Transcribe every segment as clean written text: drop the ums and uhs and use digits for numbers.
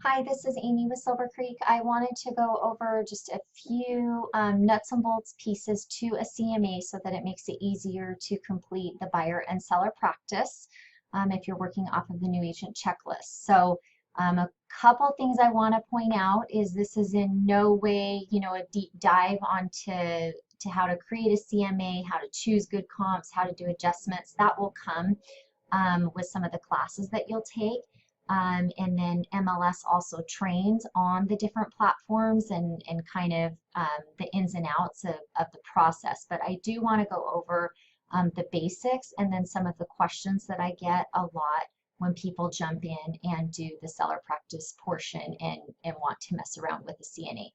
Hi, this is Amy with Silver Creek. I wanted to go over just a few nuts and bolts pieces to a CMA so that it makes it easier to complete the buyer and seller practice if you're working off of the new agent checklist. So a couple things I want to point out is this is in no way, a deep dive onto how to create a CMA, how to choose good comps, how to do adjustments. That will come with some of the classes that you'll take. And then MLS also trains on the different platforms and kind of the ins and outs of the process. But I do want to go over the basics and then some of the questions that I get a lot when people jump in and do the seller practice portion and want to mess around with the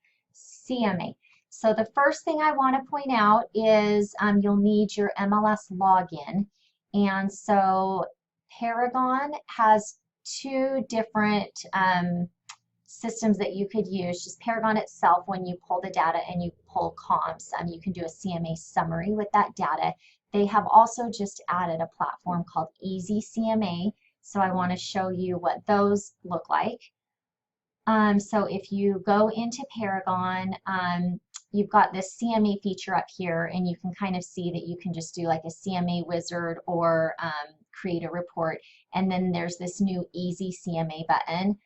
CMA. So the first thing I want to point out is you'll need your MLS login. And so Paragon has two different systems that you could use. Just Paragon itself, when you pull the data and you pull comps, you can do a CMA summary with that data. They have also just added a platform called Easy CMA. So I want to show you what those look like. So if you go into Paragon, you've got this CMA feature up here, and you can kind of see that you can just do like a CMA wizard or create a report. And then there's this new Easy CMA button.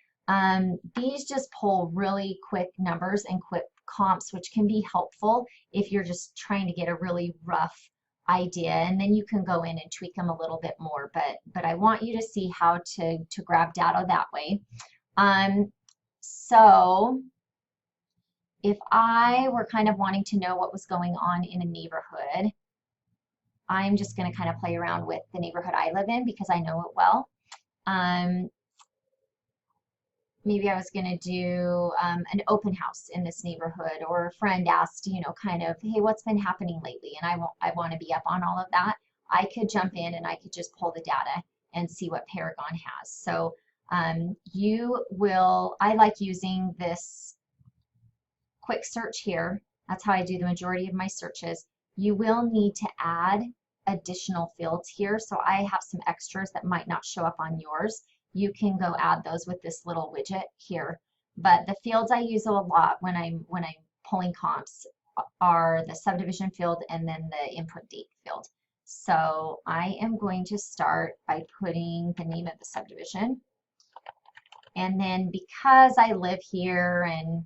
These just pull really quick numbers and quick comps, which can be helpful if you're just trying to get a really rough idea, and then you can go in and tweak them a little bit more. But I want you to see how to grab data that way. So if I were kind of wanting to know what was going on in a neighborhood, I'm just going to kind of play around with the neighborhood I live in because I know it well. Maybe I was going to do an open house in this neighborhood, or a friend asked, kind of, hey, what's been happening lately? And I want to be up on all of that. I could jump in and I could just pull the data and see what Paragon has. So I like using this quick search here. That's how I do the majority of my searches. You will need to add additional fields here. So I have some extras that might not show up on yours. You can go add those with this little widget here. But the fields I use a lot when I'm pulling comps are the subdivision field and then the input date field. So I am going to start by putting the name of the subdivision. And then because I live here, and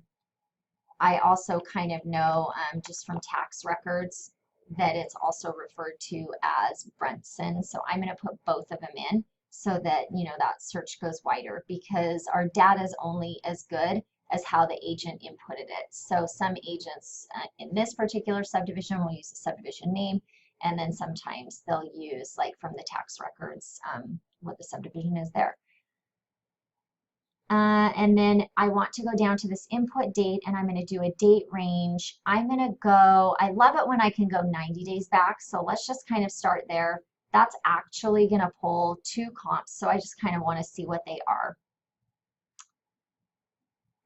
I also kind of know just from tax records that it's also referred to as Brentson. So I'm going to put both of them in so that, that search goes wider, because our data is only as good as how the agent inputted it. So some agents in this particular subdivision will use the subdivision name, and then sometimes they'll use, like from the tax records, what the subdivision is there. And then I want to go down to this input date, and I'm going to do a date range. I'm going to go, I love it when I can go 90 days back, so let's just kind of start there. That's actually going to pull two comps, so I just kind of want to see what they are.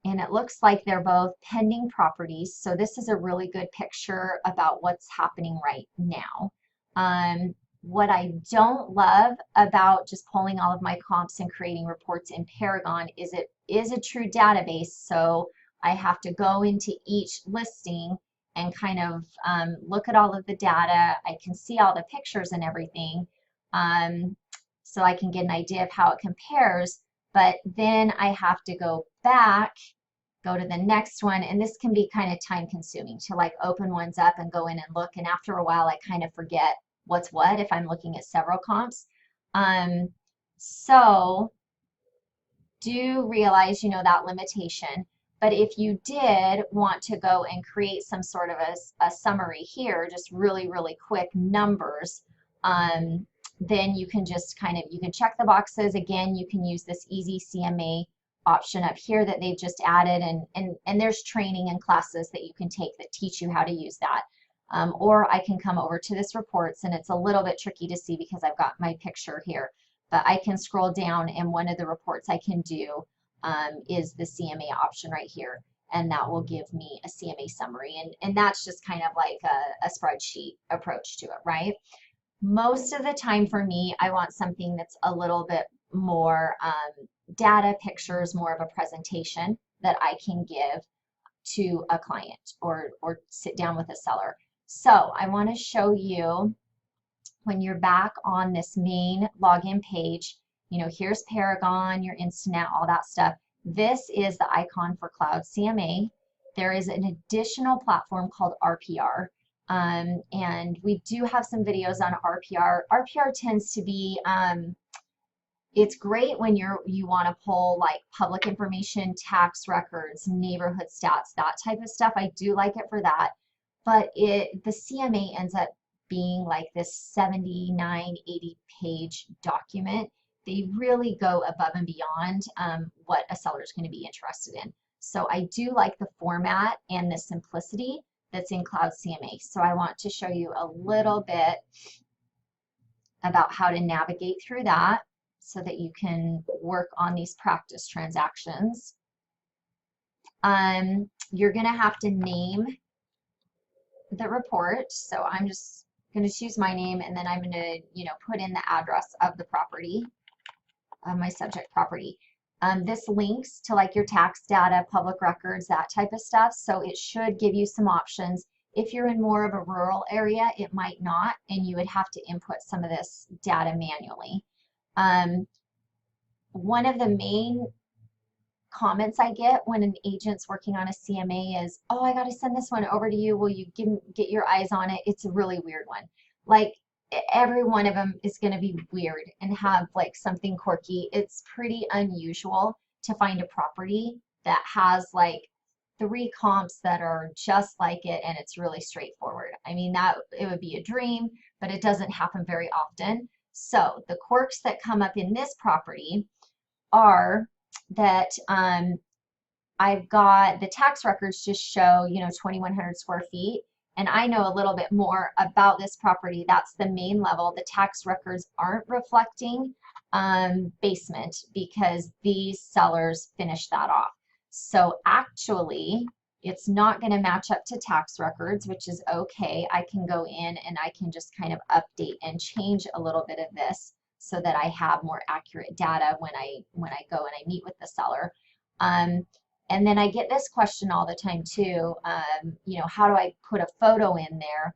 And it looks like they're both pending properties, so this is a really good picture about what's happening right now. What I don't love about just pulling all of my comps and creating reports in Paragon is it is a true database, so I have to go into each listing and kind of look at all of the data. I can see all the pictures and everything, so I can get an idea of how it compares, but then I have to go back, go to the next one, and this can be kind of time consuming to like open ones up and go in and look, and after a while I kind of forget what's what if I'm looking at several comps. So do realize, that limitation. But if you did want to go and create some sort of a summary here, just really, really quick numbers, then you can just you can check the boxes. Again, you can use this Easy CMA option up here that they've just added, and there's training and classes that you can take that teach you how to use that. Or I can come over to this reports, and it's a little bit tricky to see because I've got my picture here, but I can scroll down, and one of the reports I can do is the CMA option right here, and that will give me a CMA summary, and that's just kind of like a spreadsheet approach to it, right? Most of the time for me, I want something that's a little bit more data, pictures, more of a presentation that I can give to a client or sit down with a seller. So I want to show you when you're back on this main login page, you know, here's Paragon, your Instinet, all that stuff. This is the icon for Cloud CMA. There is an additional platform called RPR. And we do have some videos on RPR. RPR tends to be, it's great when you want to pull like public information, tax records, neighborhood stats, that type of stuff. I do like it for that. But the CMA ends up being like this 79, 80 page document. They really go above and beyond what a seller is going to be interested in. So I do like the format and the simplicity that's in Cloud CMA. So I want to show you a little bit about how to navigate through that so that you can work on these practice transactions. You're going to have to name the report. So I'm just going to choose my name, and then I'm going to, you know, put in the address of the property, of my subject property. This links to like your tax data, public records, that type of stuff. So it should give you some options. If you're in more of a rural area, it might not, and you would have to input some of this data manually. One of the main comments I get when an agent's working on a CMA is, oh, I got to send this one over to you. Will you get your eyes on it? It's a really weird one. Like every one of them is going to be weird and have like something quirky. It's pretty unusual to find a property that has like 3 comps that are just like it and it's really straightforward. I mean, that it would be a dream, but it doesn't happen very often. So the quirks that come up in this property are that I've got the tax records just show, you know, 2,100 square feet, and I know a little bit more about this property. That's the main level. The tax records aren't reflecting basement because these sellers finished that off. So actually, it's not going to match up to tax records, which is okay. I can go in and I can just kind of update and change a little bit of this so that I have more accurate data when I go and I meet with the seller. And then I get this question all the time too, you know, how do I put a photo in there?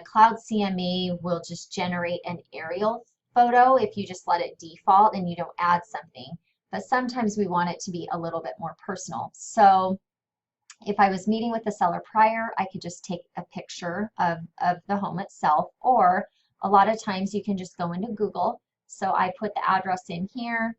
Cloud CMA will just generate an aerial photo if you just let it default and you don't add something. But sometimes we want it to be a little bit more personal. So if I was meeting with the seller prior, I could just take a picture of the home itself, or a lot of times you can just go into Google. So I put the address in here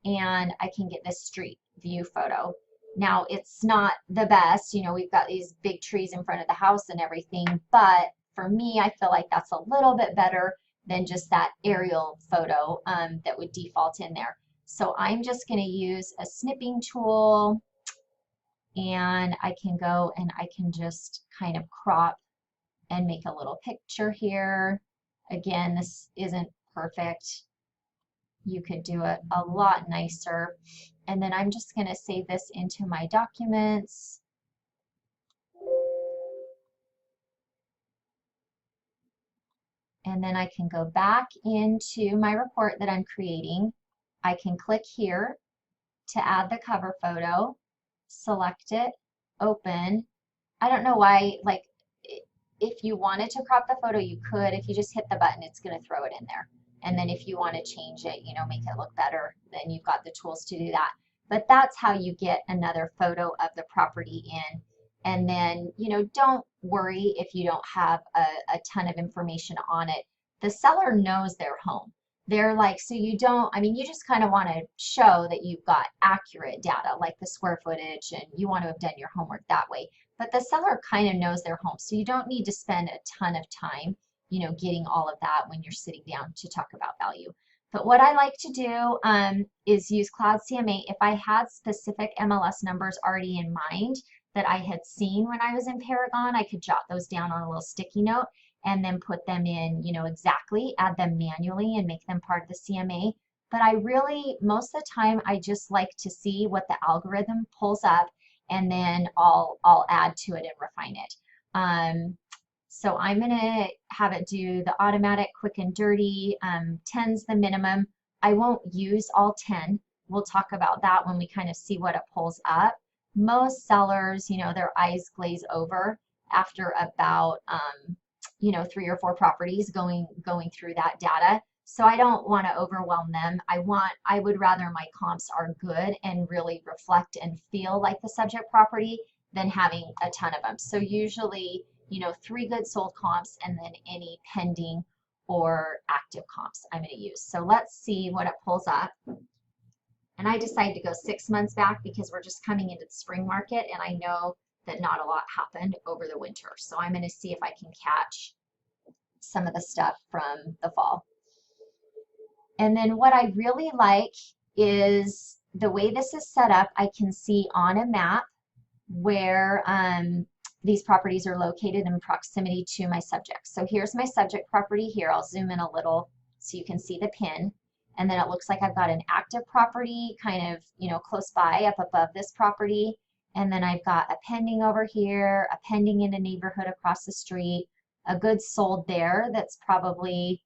and I can get this street view photo. Now it's not the best, you know, we've got these big trees in front of the house and everything, but for me, I feel like that's a little bit better than just that aerial photo that would default in there. So I'm just going to use a snipping tool, and I can go and I can just kind of crop and make a little picture here. Again, this isn't perfect. You could do it a lot nicer. And then I'm just going to save this into my documents. And then I can go back into my report that I'm creating. I can click here to add the cover photo, select it, open. I don't know why, like, if you wanted to crop the photo, you could. If you just hit the button, it's going to throw it in there. And then if you want to change it, you know, make it look better, then you've got the tools to do that. But that's how you get another photo of the property in. And then, you know, don't worry if you don't have a ton of information on it. The seller knows their home. They're like, so you don't, I mean, you just kind of want to show that you've got accurate data, like the square footage, and you want to have done your homework that way. But the seller kind of knows their home, so you don't need to spend a ton of time, you know, getting all of that when you're sitting down to talk about value. But what I like to do is use Cloud CMA. If I had specific MLS numbers already in mind that I had seen when I was in Paragon, I could jot those down on a little sticky note and then put them in, you know, exactly, add them manually and make them part of the CMA. But I really, most of the time, I just like to see what the algorithm pulls up, and then I'll add to it and refine it. So I'm going to have it do the automatic quick and dirty, 10's the minimum. I won't use all 10 we'll talk about that when we kind of see what it pulls up. Most sellers, you know, their eyes glaze over after about, you know, 3 or 4 properties going through that data. So I don't want to overwhelm them. I would rather my comps are good and really reflect and feel like the subject property than having a ton of them. So usually, you know, 3 good sold comps and then any pending or active comps I'm going to use. So let's see what it pulls up. And I decided to go 6 months back because we're just coming into the spring market and I know that not a lot happened over the winter. So I'm going to see if I can catch some of the stuff from the fall. And then what I really like is the way this is set up. I can see on a map where these properties are located in proximity to my subject. So here's my subject property here. I'll zoom in a little so you can see the pin. And then it looks like I've got an active property kind of, you know, close by up above this property. And then I've got a pending over here, a pending in a neighborhood across the street, a good sold there that's probably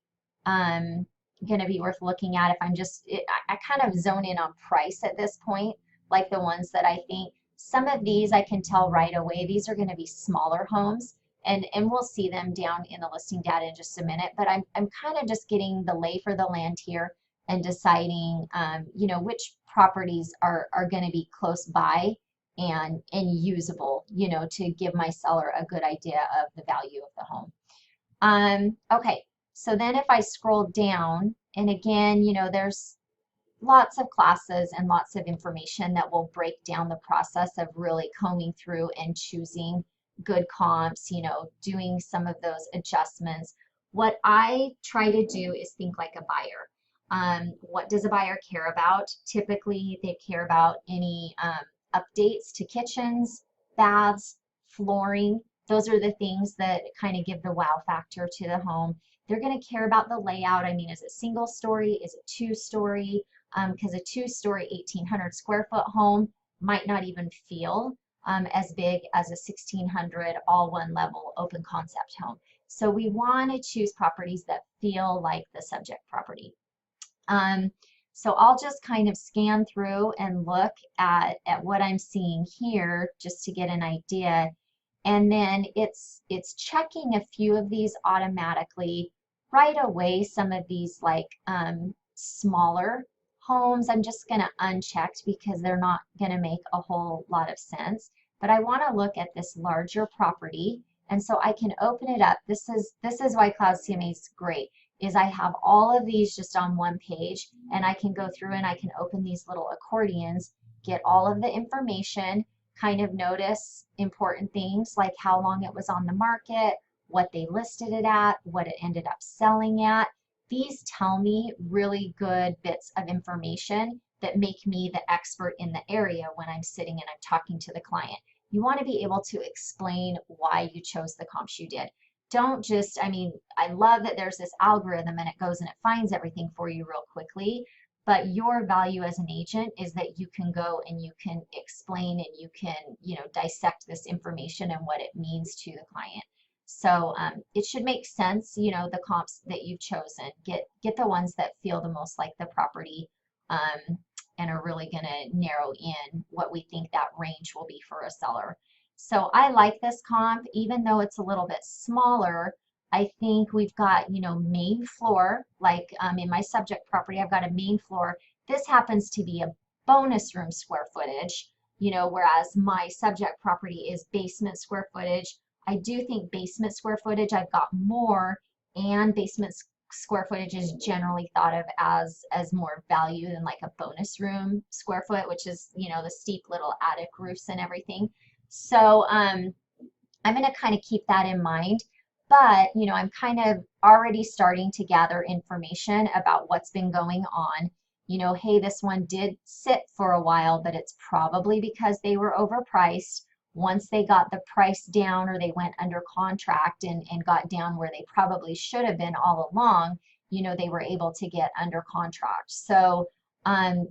going to be worth looking at if I'm just, I kind of zone in on price at this point, like the ones that I think, some of these I can tell right away, these are going to be smaller homes. And we'll see them down in the listing data in just a minute, but I'm kind of just getting the lay for the land here and deciding, you know, which properties are going to be close by and usable, you know, to give my seller a good idea of the value of the home. Okay, so then if I scroll down, and again, you know, there's lots of classes and lots of information that will break down the process of really combing through and choosing good comps, you know, doing some of those adjustments. What I try to do is think like a buyer. What does a buyer care about? Typically, they care about any updates to kitchens, baths, flooring. Those are the things that kind of give the wow factor to the home. They're going to care about the layout. I mean, is it single story? Is it 2-story? Because a 2-story 1,800 square foot home might not even feel as big as a 1,600 all one level open concept home. So we want to choose properties that feel like the subject property. So I'll just kind of scan through and look at what I'm seeing here just to get an idea. And then it's checking a few of these automatically right away. Some of these like smaller homes, I'm just going to uncheck because they're not going to make a whole lot of sense. But I want to look at this larger property. And so I can open it up. This is why Cloud CMA is great, is I have all of these just on one page and I can go through and I can open these little accordions, get all of the information, kind of notice important things like how long it was on the market, what they listed it at, what it ended up selling at. These tell me really good bits of information that make me the expert in the area when I'm sitting and I'm talking to the client. You want to be able to explain why you chose the comps you did. Don't just, I mean, I love that there's this algorithm and it goes and it finds everything for you real quickly, but your value as an agent is that you can go and you can explain and you can, you know, dissect this information and what it means to the client. So it should make sense, you know, the comps that you've chosen. Get the ones that feel the most like the property and are really going to narrow in what we think that range will be for a seller. So I like this comp, even though it's a little bit smaller. I think we've got, you know, main floor, like in my subject property, I've got a main floor. This happens to be a bonus room square footage, you know, whereas my subject property is basement square footage. I do think basement square footage, I've got more, and basement square footage is generally thought of as more value than like a bonus room square foot, which is, you know, the steep little attic roofs and everything. So I'm going to kind of keep that in mind. But, you know, I'm kind of already starting to gather information about what's been going on. You know, hey, this one did sit for a while, but it's probably because they were overpriced. Once they got the price down or they went under contract and got down where they probably should have been all along, you know, they were able to get under contract. So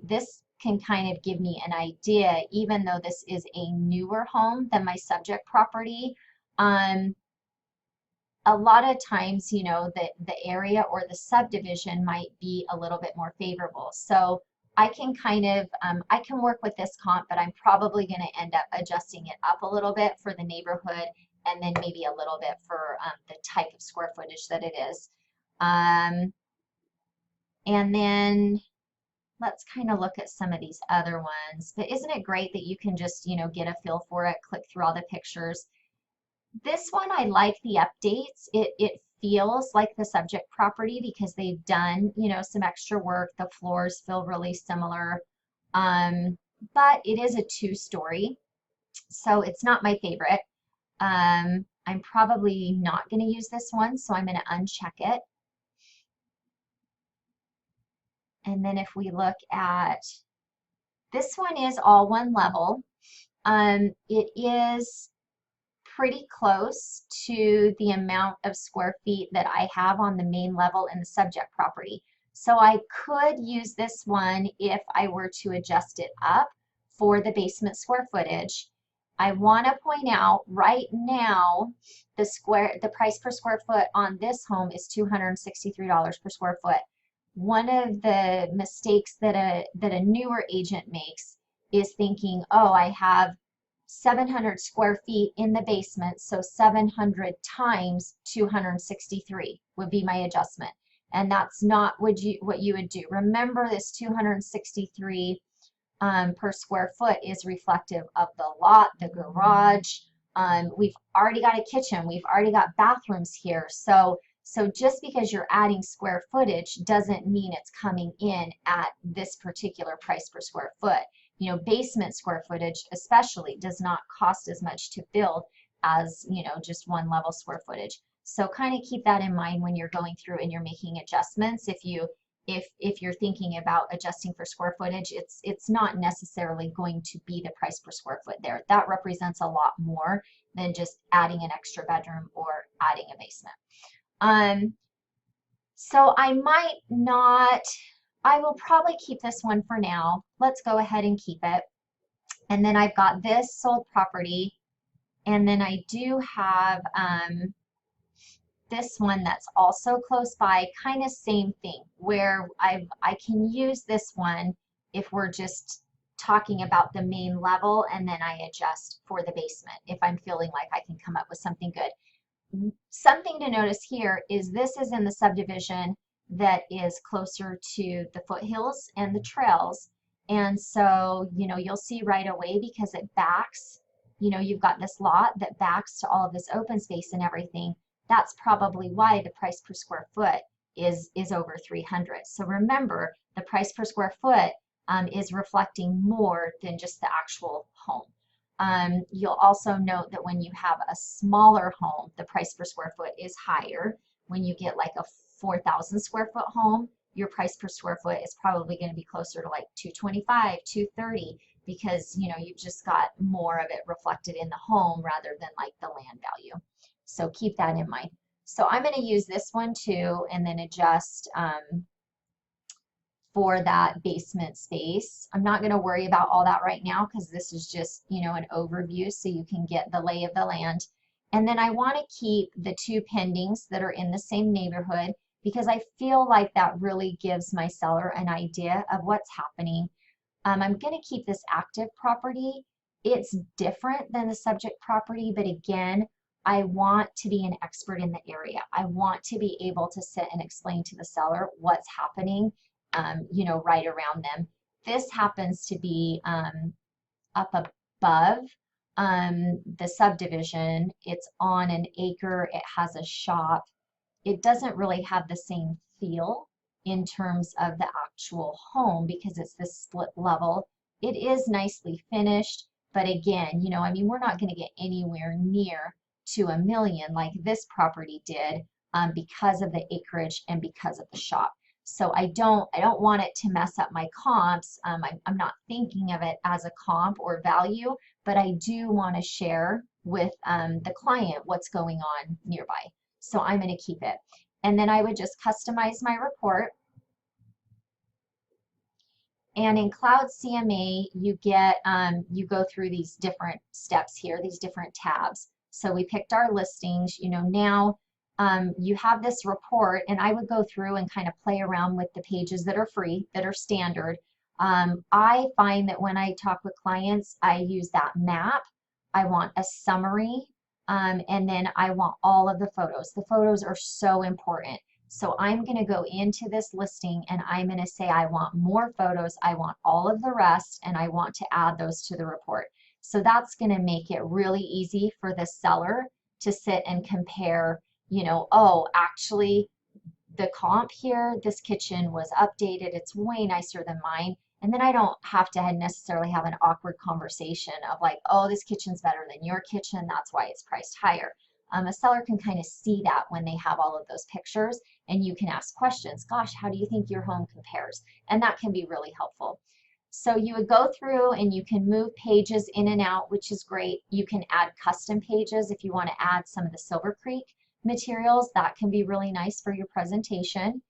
this can kind of give me an idea, even though this is a newer home than my subject property. A lot of times, you know, the area or the subdivision might be a little bit more favorable. So I can kind of, I can work with this comp, but I'm probably going to end up adjusting it up a little bit for the neighborhood and then maybe a little bit for the type of square footage that it is. And then let's kind of look at some of these other ones. But isn't it great that you can just, you know, get a feel for it, click through all the pictures. This one, I like the updates. It feels like the subject property because they've done, you know, some extra work. The floors feel really similar. But it is a 2-story, so it's not my favorite. I'm probably not going to use this one, so I'm going to uncheck it. And then if we look at this one, is all one level. It is pretty close to the amount of square feet that I have on the main level in the subject property. So I could use this one if I were to adjust it up for the basement square footage. I want to point out right now the price per square foot on this home is $263 per square foot. One of the mistakes that a newer agent makes is thinking, oh, I have 700 square feet in the basement, so 700 times 263 would be my adjustment. And that's not what you would do. Remember, this 263 per square foot is reflective of the lot, the garage. We've already got a kitchen. We've already got bathrooms here. So just because you're adding square footage doesn't mean it's coming in at this particular price per square foot. You know, basement square footage especially does not cost as much to build as, you know, just one level square footage. So kind of keep that in mind when you're going through and you're making adjustments. If you're thinking about adjusting for square footage, it's not necessarily going to be the price per square foot there. That represents a lot more than just adding an extra bedroom or adding a basement. So I might not, I will probably keep this one for now. Let's go ahead and keep it. And then I've got this sold property. And then I do have this one that's also close by, kind of same thing, where I can use this one if we're just talking about the main level, and then I adjust for the basement if I'm feeling like I can come up with something good. Something to notice here is this is in the subdivision that is closer to the foothills and the trails. And so, you know, you'll see right away because it backs, you know, you've got this lot that backs to all of this open space and everything. That's probably why the price per square foot is over 300. So remember, the price per square foot is reflecting more than just the actual home. You'll also note that when you have a smaller home, the price per square foot is higher. When you get like a 4,000 square foot home, your price per square foot is probably going to be closer to like 225, 230, because, you know, you've just got more of it reflected in the home rather than like the land value. So keep that in mind. So I'm going to use this one too, and then adjust for that basement space. I'm not going to worry about all that right now because this is just, you know, an overview so you can get the lay of the land. And then I want to keep the 2 pendings that are in the same neighborhood because I feel like that really gives my seller an idea of what's happening. I'm going to keep this active property. It's different than the subject property, but again, I want to be an expert in the area. I want to be able to sit and explain to the seller what's happening, you know, right around them. This happens to be up above the subdivision. It's on an acre. It has a shop. It doesn't really have the same feel in terms of the actual home because it's this split level. It is nicely finished, but again, you know, I mean, we're not going to get anywhere near to $1 million like this property did because of the acreage and because of the shop. So I don't want it to mess up my comps. I'm not thinking of it as a comp or value, but I do want to share with the client what's going on nearby. So I'm going to keep it. And then I would just customize my report. And in Cloud CMA, you get you go through these different steps here, these different tabs. So we picked our listings. You know, now you have this report, and I would go through and kind of play around with the pages that are free, that are standard. I find that when I talk with clients, I use that map. I want a summary, and then I want all of the photos. The photos are so important. So I'm going to go into this listing and I'm going to say I want more photos, I want all of the rest, and I want to add those to the report. So that's going to make it really easy for the seller to sit and compare, you know, oh, actually, the comp here, this kitchen was updated, it's way nicer than mine. And then I don't have to necessarily have an awkward conversation of like, oh, this kitchen's better than your kitchen, that's why it's priced higher. A seller can kind of see that when they have all of those pictures, and you can ask questions. Gosh, how do you think your home compares? And that can be really helpful. So you would go through and you can move pages in and out, which is great. You can add custom pages if you want to add some of the Silver Creek materials. That can be really nice for your presentation.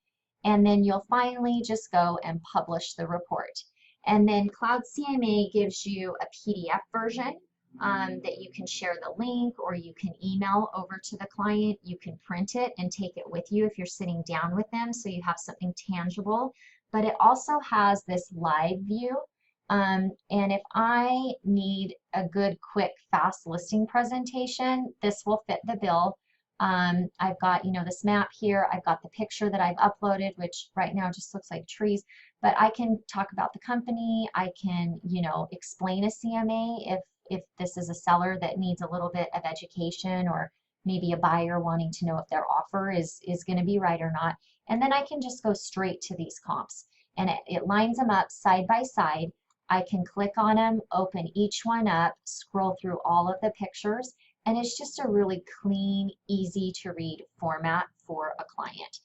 And then you'll finally just go and publish the report. And then Cloud CMA gives you a PDF version that you can share the link, or you can email over to the client. You can print it and take it with you if you're sitting down with them, so you have something tangible. But it also has this live view. And if I need a good, quick, fast listing presentation, this will fit the bill. I've got, you know, this map here. I've got the picture that I've uploaded, which right now just looks like trees, but I can talk about the company. I can, you know, explain a CMA if this is a seller that needs a little bit of education, or maybe a buyer wanting to know if their offer is going to be right or not. And then I can just go straight to these comps, and it lines them up side by side. I can click on them, open each one up, scroll through all of the pictures, and it's just a really clean, easy to read format for a client.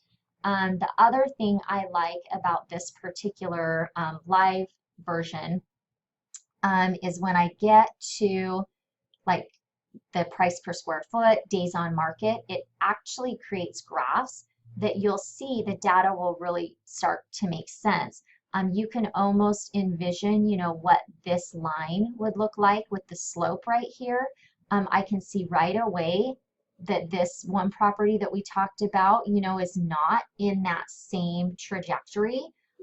The other thing I like about this particular live version is when I get to like the price per square foot, days on market, it actually creates graphs that you'll see the data will really start to make sense. You can almost envision, you know, what this line would look like with the slope right here. I can see right away that this one property that we talked about, you know, is not in that same trajectory.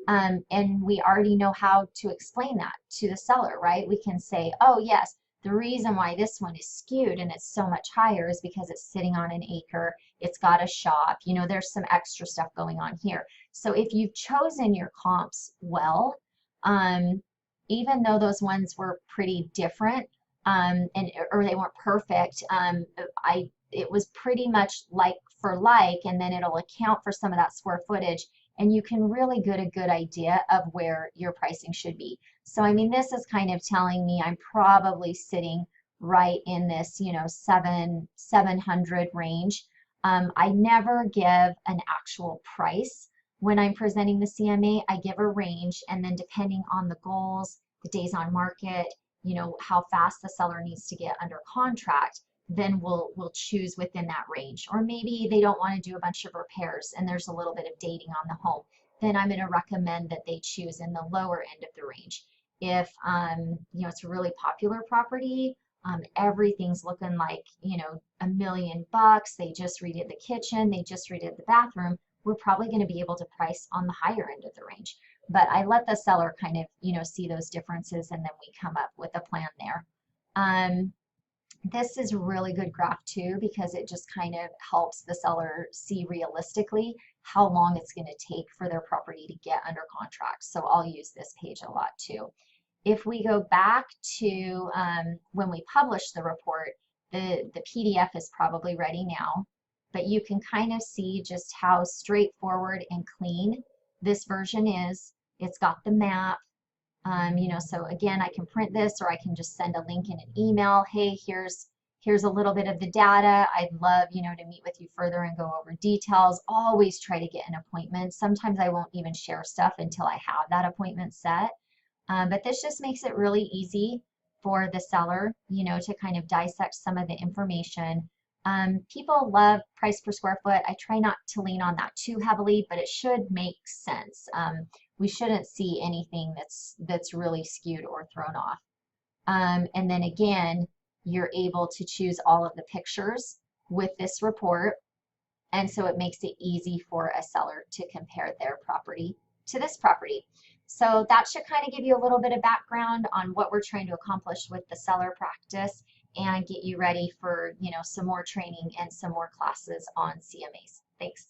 And we already know how to explain that to the seller, right? We can say, oh yes, the reason why this one is skewed and it's so much higher is because it's sitting on an acre, it's got a shop, you know, there's some extra stuff going on here. So if you've chosen your comps well, even though those ones were pretty different, or they weren't perfect, it was pretty much like for like, and then it'll account for some of that square footage, and you can really get a good idea of where your pricing should be. So I mean, this is kind of telling me I'm probably sitting right in this, you know, 700 range. I never give an actual price when I'm presenting the CMA. I give a range, and then depending on the goals, the days on market, you know, how fast the seller needs to get under contract, then we'll choose within that range. Or maybe they don't want to do a bunch of repairs and there's a little bit of dating on the home, then I'm going to recommend that they choose in the lower end of the range. If you know, it's a really popular property, everything's looking like, you know, $1 million, they just redid the kitchen, they just redid the bathroom, we're probably going to be able to price on the higher end of the range. But I let the seller kind of, you know, see those differences, and then we come up with a plan there. This is a really good graph too, because it just kind of helps the seller see realistically how long it's going to take for their property to get under contract. So I'll use this page a lot too. If we go back to when we publish the report, the PDF is probably ready now, but you can kind of see just how straightforward and clean this version is. It's got the map. You know, so again, I can print this, or I can just send a link in an email. Hey, here's a little bit of the data. I'd love, you know, to meet with you further and go over details. Always try to get an appointment. Sometimes I won't even share stuff until I have that appointment set. But this just makes it really easy for the seller, you know, to kind of dissect some of the information. People love price per square foot. I try not to lean on that too heavily, but it should make sense. We shouldn't see anything that's really skewed or thrown off. And then again, you're able to choose all of the pictures with this report. And so it makes it easy for a seller to compare their property to this property. So that should kind of give you a little bit of background on what we're trying to accomplish with the seller practice and get you ready for, some more training and some more classes on CMAs. Thanks.